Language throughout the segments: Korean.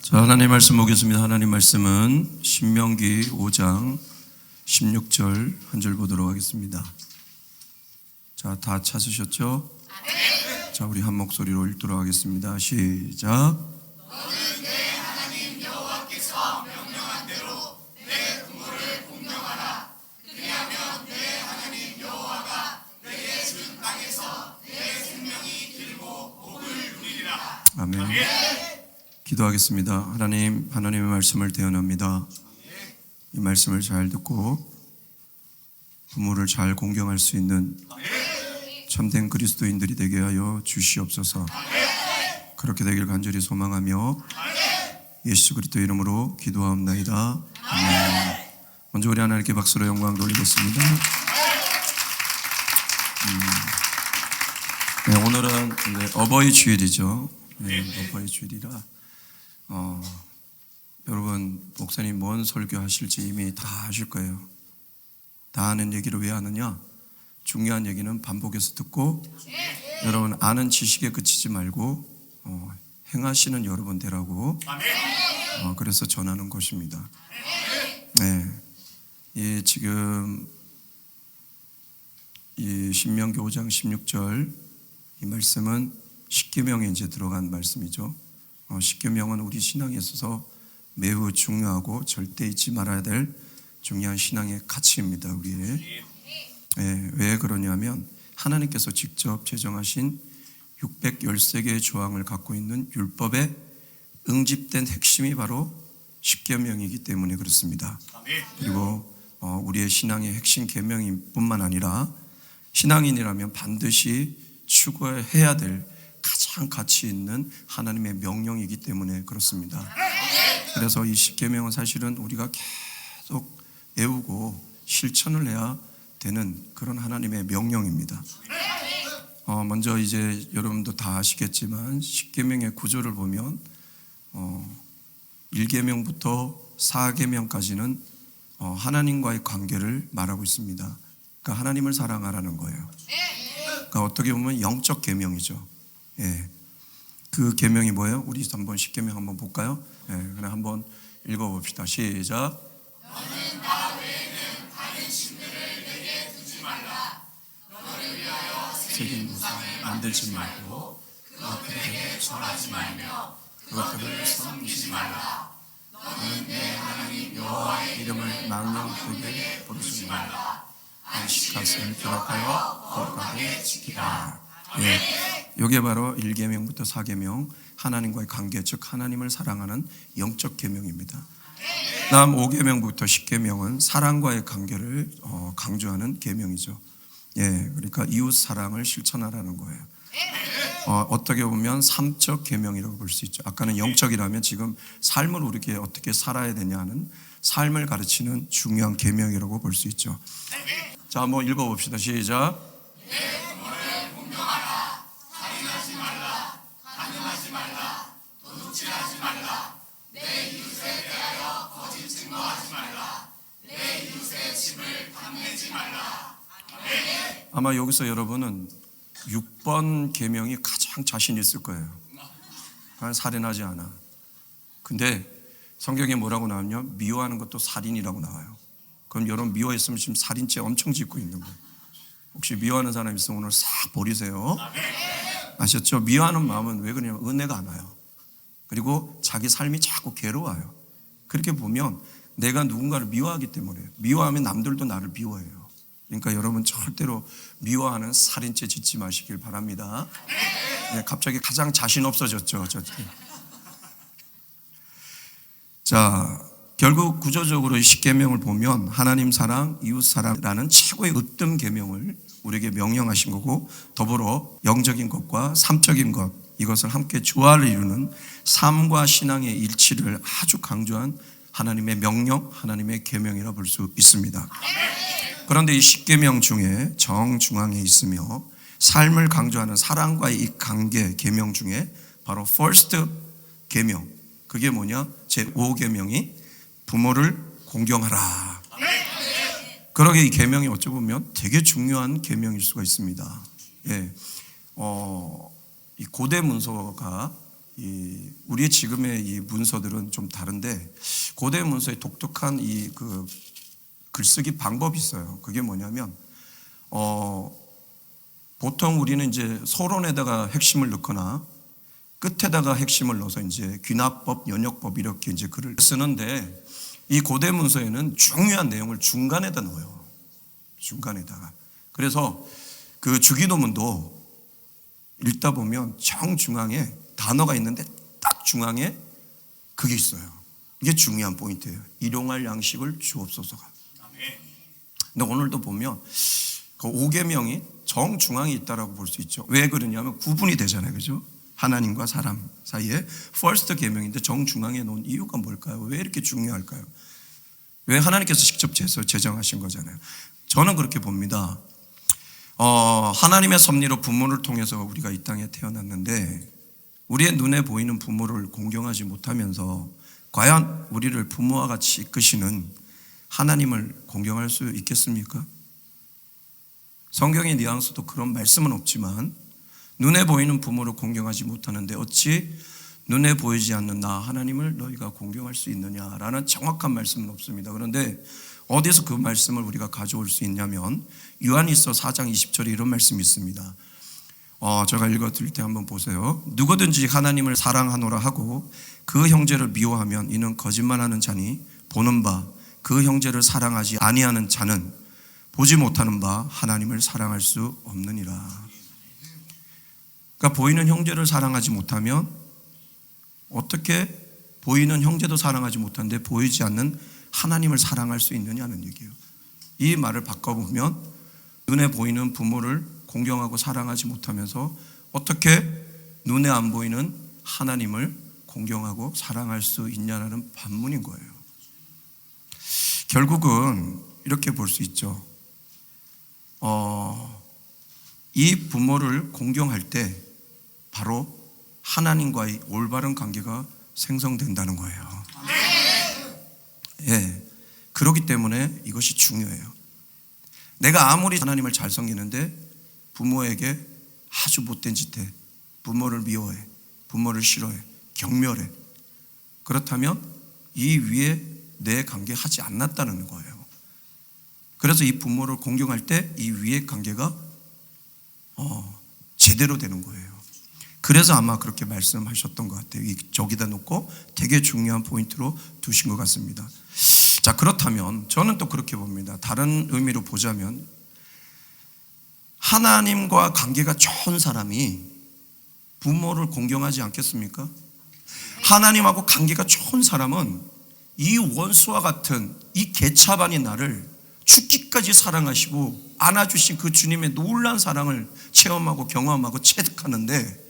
자, 하나님 말씀 보겠습니다. 하나님 말씀은 신명기 5장 16절 한 절 보도록 하겠습니다. 자, 다 찾으셨죠? 네. 자, 우리 한 목소리로 읽도록 하겠습니다. 시작. 너는 내 하나님 여호와께서 명령한 대로 내 부모를 공경하라. 그리하면 내 하나님 여호와가 내게 준 땅에서 내 생명이 길고 복을 누리리라. 아멘. 기도하겠습니다. 하나님의 말씀을 대언합니다. 이 말씀을 잘 듣고 부모를 잘 공경할 수 있는 참된 그리스도인들이 되게 하여 주시옵소서. 그렇게 되길 간절히 소망하며 예수 그리스도 이름으로 기도하옵나이다. 아멘. 먼저 우리 하나님께 박수로 영광 돌리겠습니다. 네, 오늘은 어버이 주일이죠. 네, 어버이 주일이라 여러분 목사님 뭔 설교하실지 이미 다 아실 거예요. 다 아는 얘기를 왜 하느냐? 중요한 얘기는 반복해서 듣고 여러분 아는 지식에 그치지 말고 행하시는 여러분 되라고 그래서 전하는 것입니다. 네, 지금 이 신명기 5장 16절 이 말씀은 십계명에 이제 들어간 말씀이죠. 십계명은 우리 신앙에 있어서 매우 중요하고 절대 잊지 말아야 될 중요한 신앙의 가치입니다. 우리의. 왜 그러냐면 하나님께서 직접 제정하신 613개의 조항을 갖고 있는 율법에 응집된 핵심이 바로 십계명이기 때문에 그렇습니다. 그리고 우리의 신앙의 핵심 계명일 뿐만 아니라 신앙인이라면 반드시 추구해야 될 가장 가치 있는 하나님의 명령이기 때문에 그렇습니다. 그래서 이 십계명은 사실은 우리가 계속 외우고 실천을 해야 되는 그런 하나님의 명령입니다. 먼저 이제 여러분도 다 아시겠지만 십계명의 구조를 보면 1계명부터 4계명까지는 하나님과의 관계를 말하고 있습니다. 그러니까 하나님을 사랑하라는 거예요. 그러니까 어떻게 보면 영적 계명이죠. 그 계명이 뭐예요? 우리 한번 십계명 한번 볼까요? 그냥 한번 읽어봅시다. 시작. 너는 나 외에는 다른 신들을 내게 두지 말라. 너를 위하여 새긴 우상을 만들지 말고 그것들에게 절하지 말며 그것들을 섬기지 말라. 너는 내 하나님 여호와의 이름을 망령되게 부르지 말라. 안식일을 기록하여 거룩하게 지키라. 이게 바로 1계명부터 4계명 하나님과의 관계, 즉 하나님을 사랑하는 영적 계명입니다. 다음 5계명부터 10계명은 사랑과의 관계를 강조하는 계명이죠. 그러니까 이웃 사랑을 실천하라는 거예요. 어떻게 보면 삼적 계명이라고 볼 수 있죠. 아까는 영적이라면 지금 삶을 우리게 어떻게 살아야 되냐는 삶을 가르치는 중요한 계명이라고 볼 수 있죠. 자, 한번 읽어봅시다. 시작. 도둑질하지 말라. 내 이웃에 대하여 거짓 증거하지 말라. 내 이웃의 집을 탐내지 말라. 아마 여기서 여러분은 6번 계명이 가장 자신 있을 거예요. 난 살인하지 않아. 근데 성경에 뭐라고 나오냐? 미워하는 것도 살인이라고 나와요. 그럼 여러분 미워했으면 지금 살인죄 엄청 짓고 있는 거예요. 혹시 미워하는 사람 있으면 오늘 싹 버리세요. 아셨죠? 미워하는 마음은 왜 그러냐면 은혜가 안 와요. 그리고 자기 삶이 자꾸 괴로워요. 그렇게 보면 내가 누군가를 미워하기 때문에 미워하면 남들도 나를 미워해요. 그러니까 여러분 절대로 미워하는 살인죄 짓지 마시길 바랍니다. 갑자기 가장 자신 없어졌죠. 자, 결국 구조적으로 이 십계명을 보면 하나님 사랑, 이웃 사랑이라는 최고의 으뜸 계명을 우리에게 명령하신 거고 더불어 영적인 것과 삼적인 것 이것을 함께 조화를 이루는 삶과 신앙의 일치를 아주 강조한 하나님의 명령, 하나님의 계명이라 볼 수 있습니다. 그런데 이 십계명 중에 정중앙에 있으며 삶을 강조하는 사랑과의 이 관계 계명 중에 바로 first 계명, 그게 뭐냐? 제5계명이 부모를 공경하라. 그러게 이 계명이 어찌 보면 되게 중요한 계명일 수가 있습니다. 이 고대 문서가 우리 지금의 이 문서들은 좀 다른데 고대 문서의 독특한 이 그 글쓰기 방법이 있어요. 그게 뭐냐면 보통 우리는 이제 서론에다가 핵심을 넣거나 끝에다가 핵심을 넣어서 이제 귀납법, 연역법 이렇게 이제 글을 쓰는데 이 고대 문서에는 중요한 내용을 중간에다 넣어요. 중간에다가. 그래서 그 주기도문도 읽다 보면 정중앙에 단어가 있는데 딱 중앙에 그게 있어요. 이게 중요한 포인트예요. 일용할 양식을 주옵소서가. 근데 오늘도 보면 그 5계명이 정중앙에 있다라고 볼 수 있죠. 왜 그러냐면 구분이 되잖아요. 그죠? 하나님과 사람 사이에 퍼스트 계명인데 정중앙에 놓은 이유가 뭘까요? 왜 이렇게 중요할까요? 왜 하나님께서 직접 제정하신 거잖아요. 저는 그렇게 봅니다. 하나님의 섭리로 부모를 통해서 우리가 이 땅에 태어났는데 우리의 눈에 보이는 부모를 공경하지 못하면서 과연 우리를 부모와 같이 이끄시는 하나님을 공경할 수 있겠습니까? 성경의 뉘앙스도 그런 말씀은 없지만 눈에 보이는 부모를 공경하지 못하는데 어찌 눈에 보이지 않는 나 하나님을 너희가 공경할 수 있느냐라는 정확한 말씀은 없습니다. 그런데 어디서 그 말씀을 우리가 가져올 수 있냐면 요한일서 4장 20절에 이런 말씀이 있습니다. 제가 읽어드릴 때 한번 보세요. 누구든지 하나님을 사랑하노라 하고 그 형제를 미워하면 이는 거짓말하는 자니 보는 바 그 형제를 사랑하지 아니하는 자는 보지 못하는 바 하나님을 사랑할 수 없느니라. 그러니까 보이는 형제를 사랑하지 못하면 어떻게 보이는 형제도 사랑하지 못하는데 보이지 않는 하나님을 사랑할 수 있느냐는 얘기예요. 이 말을 바꿔보면 눈에 보이는 부모를 공경하고 사랑하지 못하면서 어떻게 눈에 안 보이는 하나님을 공경하고 사랑할 수 있냐는 반문인 거예요. 결국은 이렇게 볼 수 있죠. 이 부모를 공경할 때 바로 하나님과의 올바른 관계가 생성된다는 거예요. 예, 그렇기 때문에 이것이 중요해요. 내가 아무리 하나님을 잘 섬기는데 부모에게 아주 못된 짓 해, 부모를 미워해, 부모를 싫어해, 경멸해. 그렇다면 이 위에 내 관계 하지 않았다는 거예요. 그래서 이 부모를 공경할 때 이 위의 관계가 제대로 되는 거예요. 그래서 아마 그렇게 말씀하셨던 것 같아요. 저기다 놓고 되게 중요한 포인트로 두신 것 같습니다. 자, 그렇다면 저는 또 그렇게 봅니다. 다른 의미로 보자면 하나님과 관계가 좋은 사람이 부모를 공경하지 않겠습니까? 하나님하고 관계가 좋은 사람은 이 원수와 같은 이 개차반인 나를 죽기까지 사랑하시고 안아주신 그 주님의 놀라운 사랑을 체험하고 경험하고 체득하는데,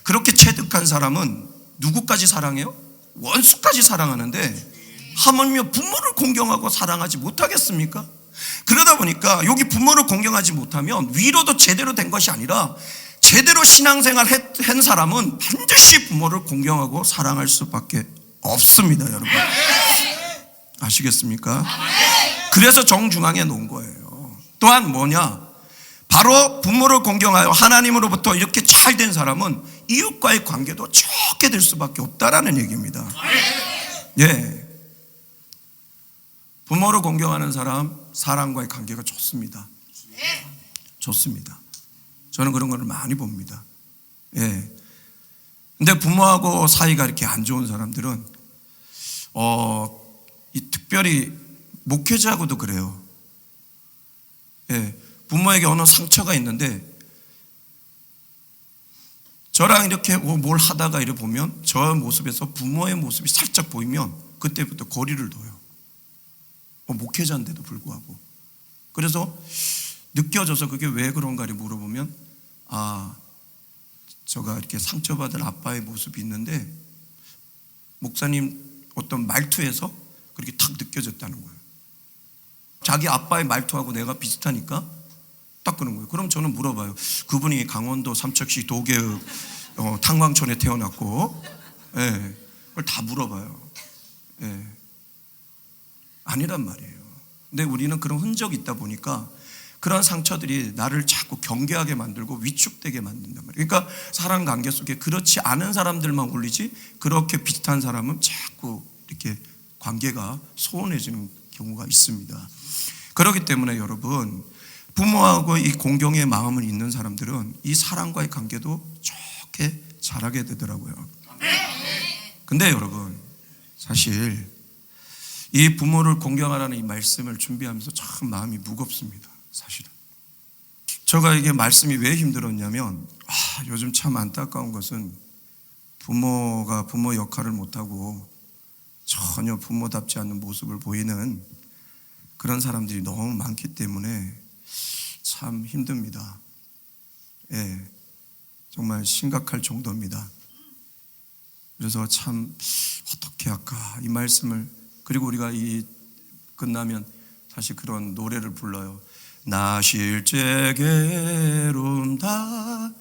그렇게 체득한 사람은 누구까지 사랑해요? 원수까지 사랑하는데 하물며 부모를 공경하고 사랑하지 못하겠습니까? 그러다 보니까 여기 부모를 공경하지 못하면 위로도 제대로 된 것이 아니라 제대로 신앙생활 한 사람은 반드시 부모를 공경하고 사랑할 수밖에 없습니다. 여러분 아시겠습니까? 그래서 정중앙에 놓은 거예요. 또한 뭐냐? 바로 부모를 공경하여 하나님으로부터 이렇게 잘 된 사람은 이웃과의 관계도 좋게 될 수밖에 없다라는 얘기입니다. 예, 부모를 공경하는 사람 사람과의 관계가 좋습니다. 좋습니다. 저는 그런 걸 많이 봅니다. 예. 근데 부모하고 사이가 이렇게 안 좋은 사람들은 특별히 목회자하고도 그래요. 예. 부모에게 어느 상처가 있는데 저랑 이렇게 뭘 하다가 이래 보면 저 모습에서 부모의 모습이 살짝 보이면 그때부터 거리를 둬요. 목회자인데도 불구하고. 그래서 느껴져서 그게 왜 그런가를 물어보면 제가 이렇게 상처받은 아빠의 모습이 있는데 목사님 어떤 말투에서 그렇게 탁 느껴졌다는 거예요. 자기 아빠의 말투하고 내가 비슷하니까 딱 그런 거예요. 그럼 저는 물어봐요. 그분이 강원도 삼척시 도계읍 탄광촌에 태어났고, 예, 그걸 다 물어봐요. 예, 아니란 말이에요. 근데 우리는 그런 흔적이 있다 보니까 그런 상처들이 나를 자꾸 경계하게 만들고 위축되게 만든단 말이에요. 그러니까 사람 관계 속에 그렇지 않은 사람들만 올리지 그렇게 비슷한 사람은 자꾸 이렇게 관계가 소원해지는 경우가 있습니다. 그렇기 때문에 여러분, 부모하고 이 공경의 마음을 있는 사람들은 이 사랑과의 관계도 좋게 잘하게 되더라고요. 근데 여러분, 사실 이 부모를 공경하라는 이 말씀을 준비하면서 참 마음이 무겁습니다. 사실은 제가 이게 말씀이 왜 힘들었냐면 요즘 참 안타까운 것은 부모가 부모 역할을 못하고 전혀 부모답지 않는 모습을 보이는 그런 사람들이 너무 많기 때문에 참 힘듭니다. 예, 정말 심각할 정도입니다. 그래서 참 어떻게 할까 이 말씀을, 그리고 우리가 이 끝나면 사실 그런 노래를 불러요. 나 실제 괴로움다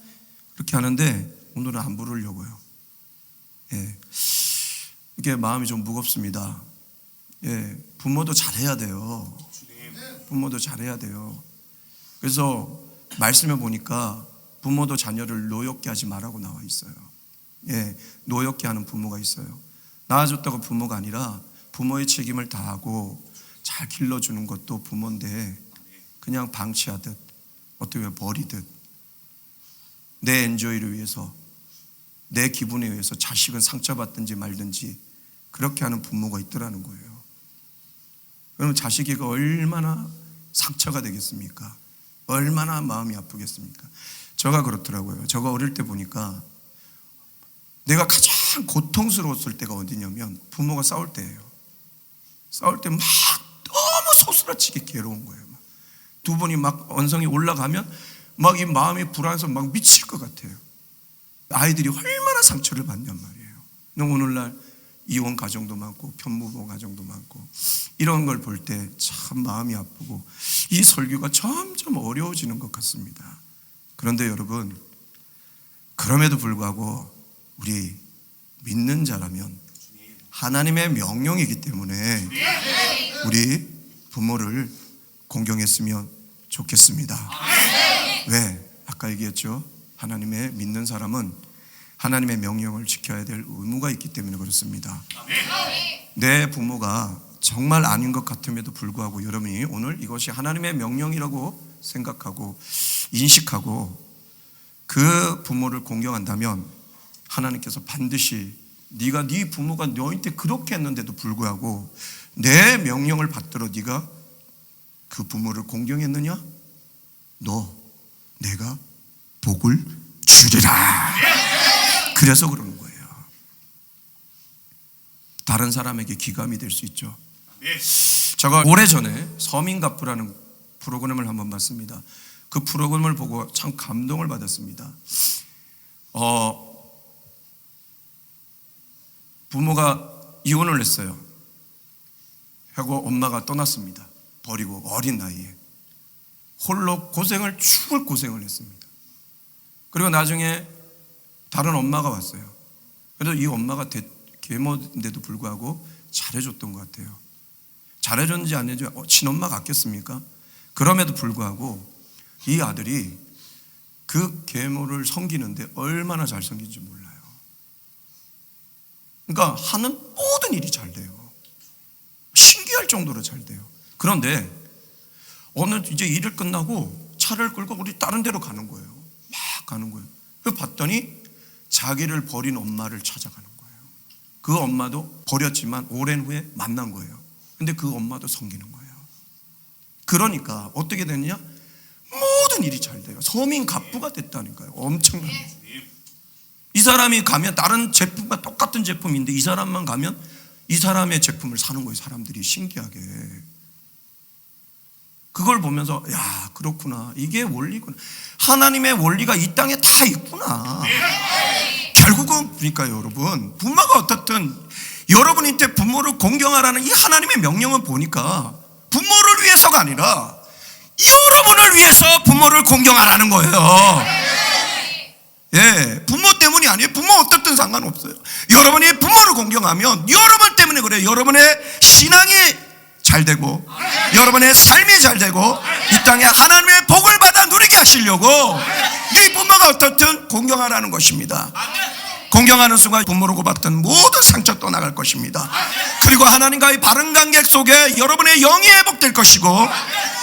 그렇게 하는데 오늘은 안 부르려고요. 예, 이게 마음이 좀 무겁습니다. 예, 부모도 잘해야 돼요. 부모도 잘해야 돼요. 그래서 말씀에 보니까 부모도 자녀를 노엽게 하지 말라고 나와 있어요. 예, 노엽게 하는 부모가 있어요. 낳아줬다고 부모가 아니라 부모의 책임을 다하고 잘 길러주는 것도 부모인데 그냥 방치하듯 어떻게 버리듯 내 엔조이를 위해서 내 기분에 의해서 자식은 상처받든지 말든지 그렇게 하는 부모가 있더라는 거예요. 그러면 자식이 얼마나 상처가 되겠습니까? 얼마나 마음이 아프겠습니까? 제가 그렇더라고요. 제가 어릴 때 보니까 내가 가장 고통스러웠을 때가 어디냐면 부모가 싸울 때예요. 싸울 때 막 너무 소스라치게 괴로운 거예요. 두 분이 막 언성이 올라가면 막 이 마음이 불안해서 막 미칠 것 같아요. 아이들이 얼마나 상처를 받냔 말이에요. 오늘날 이혼 가정도 많고 편부모 가정도 많고 이런 걸 볼 때 참 마음이 아프고 이 설교가 점점 어려워지는 것 같습니다. 그런데 여러분, 그럼에도 불구하고 우리 믿는 자라면 하나님의 명령이기 때문에 우리 부모를 공경했으면 좋겠습니다. 왜? 아까 얘기했죠. 하나님의 믿는 사람은 하나님의 명령을 지켜야 될 의무가 있기 때문에 그렇습니다. 내 부모가 정말 아닌 것 같음에도 불구하고 여러분이 오늘 이것이 하나님의 명령이라고 생각하고 인식하고 그 부모를 공경한다면 하나님께서 반드시 네가 네 부모가 너한테 그렇게 했는데도 불구하고 내 명령을 받들어 네가 그 부모를 공경했느냐? 내가 복을 주리라. 그래서 그러는 거예요. 다른 사람에게 기감이 될 수 있죠. 제가 오래전에 서민갑부라는 프로그램을 한번 봤습니다. 그 프로그램을 보고 참 감동을 받았습니다. 부모가 이혼을 했어요. 하고 엄마가 떠났습니다. 버리고 어린 나이에 홀로 죽을 고생을 했습니다. 그리고 나중에 다른 엄마가 왔어요. 그래도 이 엄마가 계모인데도 불구하고 잘해줬던 것 같아요. 잘해줬는지 안 해줬는지 친엄마 같겠습니까? 그럼에도 불구하고 이 아들이 그 계모를 섬기는데 얼마나 잘 섬긴지 몰라요. 그러니까 하는 모든 일이 잘 돼요. 신기할 정도로 잘 돼요. 그런데 오늘 이제 일을 끝나고 차를 끌고 우리 다른 데로 가는 거예요. 막 가는 거예요. 그래서 봤더니 자기를 버린 엄마를 찾아가는 거예요. 그 엄마도 버렸지만 오랜 후에 만난 거예요. 근데 그 엄마도 섬기는 거예요. 그러니까 어떻게 됐냐? 모든 일이 잘 돼요. 서민 갑부가 됐다니까요. 엄청난 거예요. 이 사람이 가면 다른 제품과 똑같은 제품인데 이 사람만 가면 이 사람의 제품을 사는 거예요. 사람들이 신기하게. 그걸 보면서 야, 그렇구나. 이게 원리구나. 하나님의 원리가 이 땅에 다 있구나. 결국은 그러니까 여러분, 부모가 어떻든 여러분이 때 부모를 공경하라는 이 하나님의 명령을 보니까 부모를 위해서가 아니라 여러분을 위해서 부모를 공경하라는 거예요. 예, 부모 때문이 아니에요. 부모 어떻든 상관없어요. 여러분이 부모를 공경하면 여러분 때문에 그래요. 여러분의 신앙이 잘 되고 여러분의 삶이 잘 되고 이 땅에 하나님의 복을 받아 누리게 하시려고 네 부모가 어떻든 공경하라는 것입니다. 공경하는 순간 부모로 받던 모든 상처 떠나갈 것입니다. 그리고 하나님과의 바른 관계 속에 여러분의 영이 회복될 것이고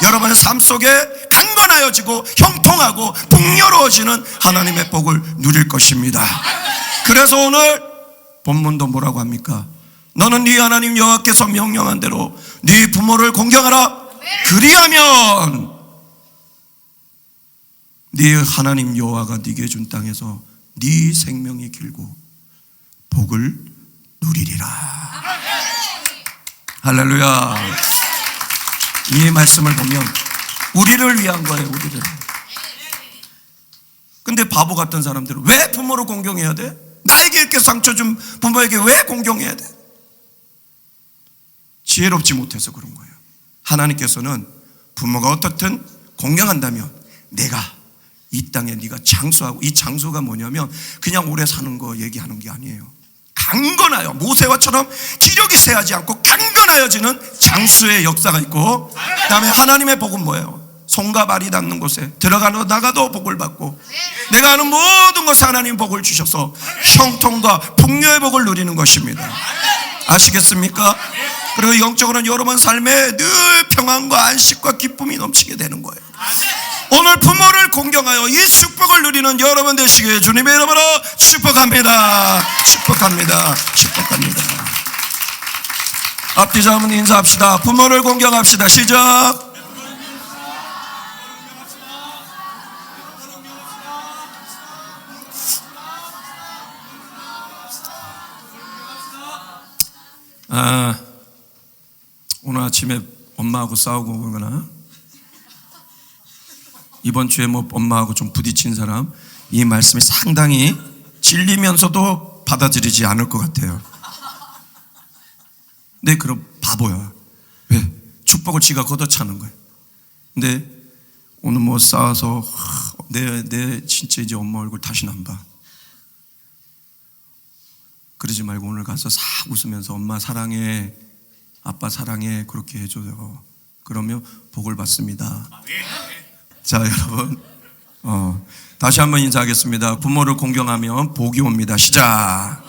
여러분의 삶 속에 강건하여지고 형통하고 풍요로워지는 하나님의 복을 누릴 것입니다. 그래서 오늘 본문도 뭐라고 합니까? 너는 네 하나님 여호와께서 명령한 대로 네 부모를 공경하라. 그리하면 네 하나님 여호와가 네게 준 땅에서 네 생명이 길고 복을 누리리라. 할렐루야. 이 말씀을 보면 우리를 위한 거예요. 우리를. 근데 바보 같은 사람들은 왜 부모를 공경해야 돼? 나에게 이렇게 상처 준 부모에게 왜 공경해야 돼? 지혜롭지 못해서 그런 거예요. 하나님께서는 부모가 어떻든 공경한다면 내가 이 땅에 네가 장수하고, 이 장수가 뭐냐면 그냥 오래 사는 거 얘기하는 게 아니에요. 강건하여 모세와처럼 기력이 세하지 않고 강건하여지는 장수의 역사가 있고, 그 다음에 하나님의 복은 뭐예요? 손과 발이 닿는 곳에 들어가도 나가도 복을 받고 내가 하는 모든 것에 하나님 복을 주셔서 형통과 풍요의 복을 누리는 것입니다. 아시겠습니까? 그리고 영적으로는 여러분 삶에 늘 평안과 안식과 기쁨이 넘치게 되는 거예요. 오늘 부모를 공경하여 이 축복을 누리는 여러분 되시기에 주님의 이름으로 축복합니다. 축복합니다. 축복합니다. 앞뒤 잡은 인사합시다. 부모를 공경합시다. 시작. 오늘 아침에 엄마하고 싸우고 오거나 이번 주에 뭐 엄마하고 좀 부딪힌 사람, 이 말씀이 상당히 질리면서도 받아들이지 않을 것 같아요. 근데 그럼 바보야. 왜? 축복을 지가 걷어차는 거예요. 근데 오늘 뭐 싸워서 내 진짜 이제 엄마 얼굴 다시는 안 봐. 그러지 말고 오늘 가서 싹 웃으면서 엄마 사랑해, 아빠 사랑해, 그렇게 해줘요. 그러면 복을 받습니다. 자, 여러분, 다시 한번 인사하겠습니다. 부모를 공경하면 복이 옵니다. 시작.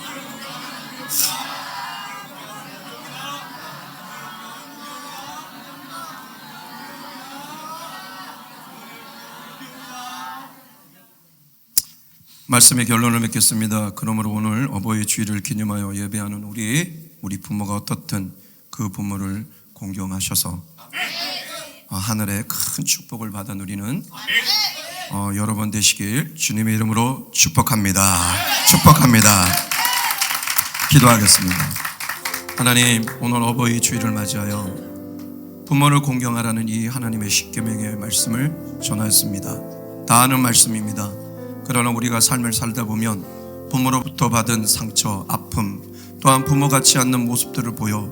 말씀의 결론을 맺겠습니다. 그러므로 오늘 어버이 주일을 기념하여 예배하는 우리 부모가 어떻든 그 부모를 공경하셔서 하늘의 큰 축복을 받아 누리는 여러분 되시길 주님의 이름으로 축복합니다. 축복합니다. 기도하겠습니다. 하나님, 오늘 어버이 주일을 맞이하여 부모를 공경하라는 이 하나님의 십계명의 말씀을 전하였습니다. 다 아는 말씀입니다. 그러나 우리가 삶을 살다 보면 부모로부터 받은 상처, 아픔, 또한 부모 같지 않는 모습들을 보여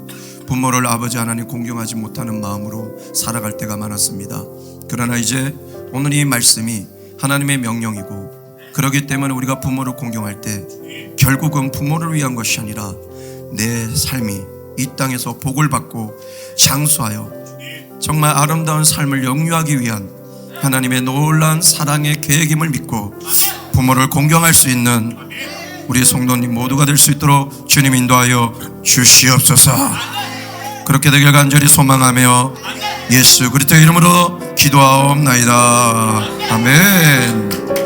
부모를 아버지 하나님 공경하지 못하는 마음으로 살아갈 때가 많았습니다. 그러나 이제 오늘 이 말씀이 하나님의 명령이고, 그렇기 때문에 우리가 부모를 공경할 때 결국은 부모를 위한 것이 아니라 내 삶이 이 땅에서 복을 받고 장수하여 정말 아름다운 삶을 영유하기 위한 하나님의 놀라운 사랑의 계획임을 믿고 부모를 공경할 수 있는 우리 성도님 모두가 될 수 있도록 주님 인도하여 주시옵소서. 그렇게 되길 간절히 소망하며 예수 그리스도의 이름으로 기도하옵나이다. 아멘.